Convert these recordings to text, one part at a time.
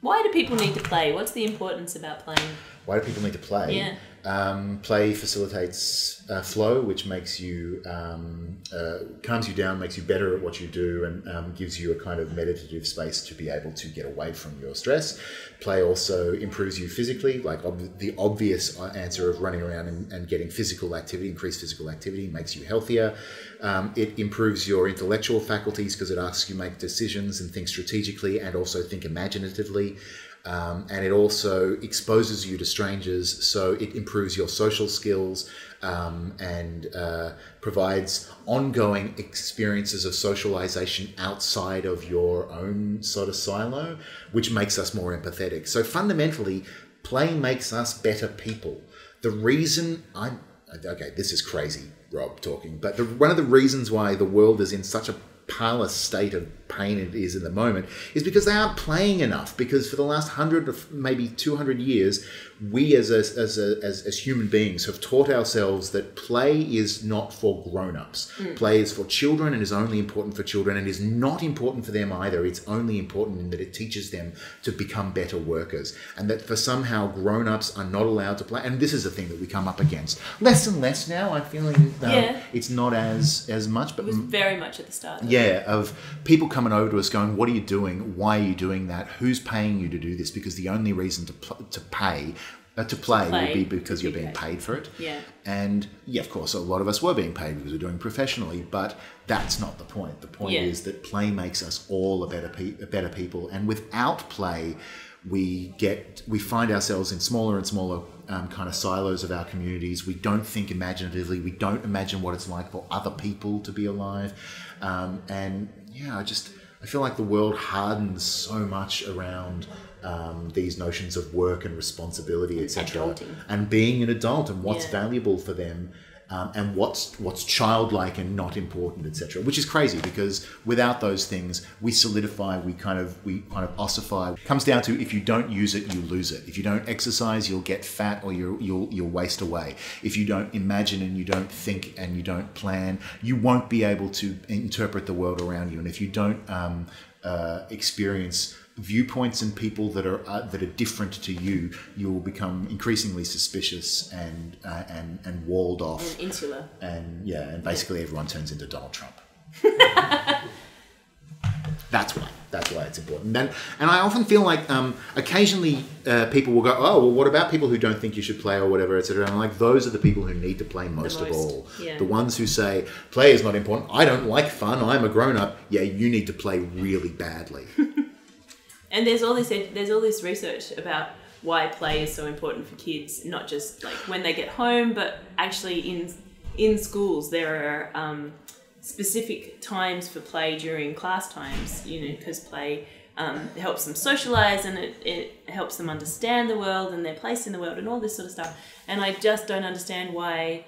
Why do people need to play? What's the importance about playing? Why do people need to play? Yeah. Play facilitates flow, which makes you calms you down, makes you better at what you do, and gives you a kind of meditative space to be able to get away from your stress. Play also improves you physically, like the obvious answer of running around and getting physical activity, increased physical activity, makes you healthier. It improves your intellectual faculties because it asks you to make decisions and think strategically and also think imaginatively. And it also exposes you to strangers, so it improves your social skills and provides ongoing experiences of socialization outside of your own sort of silo, which makes us more empathetic. So fundamentally, play makes us better people. The reason okay, this is crazy, Rob, talking, but one of the reasons why the world is in such a parlous state of pain it is in the moment is because they aren't playing enough. Because for the last 100 or maybe 200 years, we as human beings have taught ourselves that play is not for grown-ups. Play is for children and is only important for children, and is not important for them either. It's only important in that it teaches them to become better workers, and that for somehow grown-ups are not allowed to play. And this is a thing that we come up against less and less now. I'm feeling it's not as much, but it was very much at the start. Yeah, of people coming over to us going, what are you doing? Why are you doing that? Who's paying you to do this? Because the only reason to play would be because you're being paid for it. Yeah. And yeah, of course, a lot of us were being paid because we're doing professionally, but that's not the point. The point is that play makes us all a better people. And without play, we find ourselves in smaller and smaller kind of silos of our communities. We don't think imaginatively. We don't imagine what it's like for other people to be alive. And yeah, I feel like the world hardens so much around these notions of work and responsibility, etc., and being an adult and what's valuable for them, and what's childlike and not important, etc., which is crazy, because without those things we solidify, we kind of ossify. It comes down to, if you don't use it, you lose it. If you don't exercise, you'll get fat, or you'll waste away. If you don't imagine and you don't think and you don't plan, you won't be able to interpret the world around you. And if you don't experience viewpoints and people that are different to you, you will become increasingly suspicious and walled off and insular. And basically everyone turns into Donald Trump. That's why it's important. And I often feel like occasionally people will go, oh, well, what about people who don't think you should play or whatever, etc. And I'm like, those are the people who need to play most of all. Yeah. The ones who say play is not important. I don't like fun. I'm a grown up. Yeah, you need to play really badly. And there's all this research about why play is so important for kids, not just like when they get home, but actually in schools there are specific times for play during class times, because play helps them socialize, and it helps them understand the world and their place in the world and all this sort of stuff. And I just don't understand why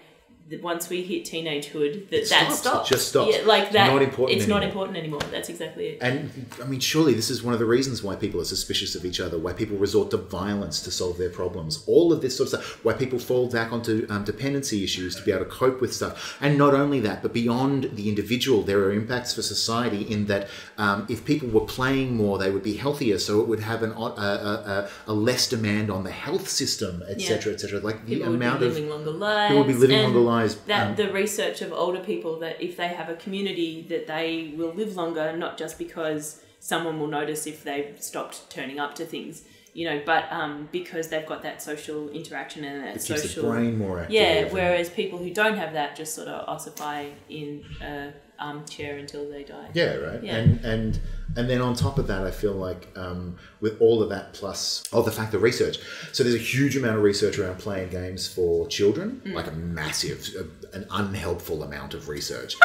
once we hit teenagehood that stops. It just stops. Yeah, like that. It's not important anymore. That's exactly it. And I mean, surely this is one of the reasons why people are suspicious of each other, why people resort to violence to solve their problems. All of this sort of stuff. Why people fall back onto dependency issues to be able to cope with stuff. And not only that, but beyond the individual, there are impacts for society in that if people were playing more, they would be healthier. So it would have a less demand on the health system, etc., etc. Like the amount of people would be living longer lives. People would be living longer lives. That the research of older people, that if they have a community, that they will live longer, not just because someone will notice if they've stopped turning up to things, but because they've got that social interaction and that social. It keeps the brain more active. Yeah, whereas people who don't have that just sort of ossify in a armchair until they die. Yeah, right. Yeah. And then on top of that, I feel like with all of that plus the fact of research, so there's a huge amount of research around playing games for children, like a massive, an unhelpful amount of research.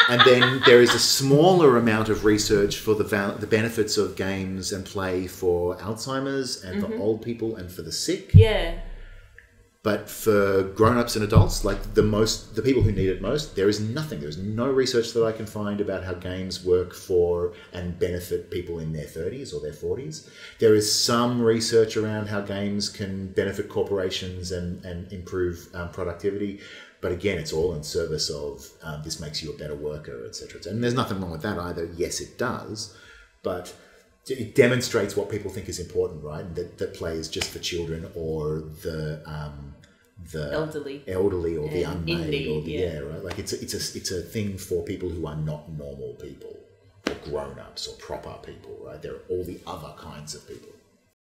And then there is a smaller amount of research for the benefits of games and play for Alzheimer's and for old people and for the sick. Yeah. But for grown-ups and adults, like the people who need it most, there is nothing. There's no research that I can find about how games work for and benefit people in their 30s or their 40s. There is some research around how games can benefit corporations and improve productivity. But again, it's all in service of this makes you a better worker, etc. And there's nothing wrong with that either. Yes, it does. But it demonstrates what people think is important, right? And that play is just for children or the elderly or the unmade indie, or the right. Like it's a thing for people who are not normal people, or grown ups or proper people, right? There are all the other kinds of people.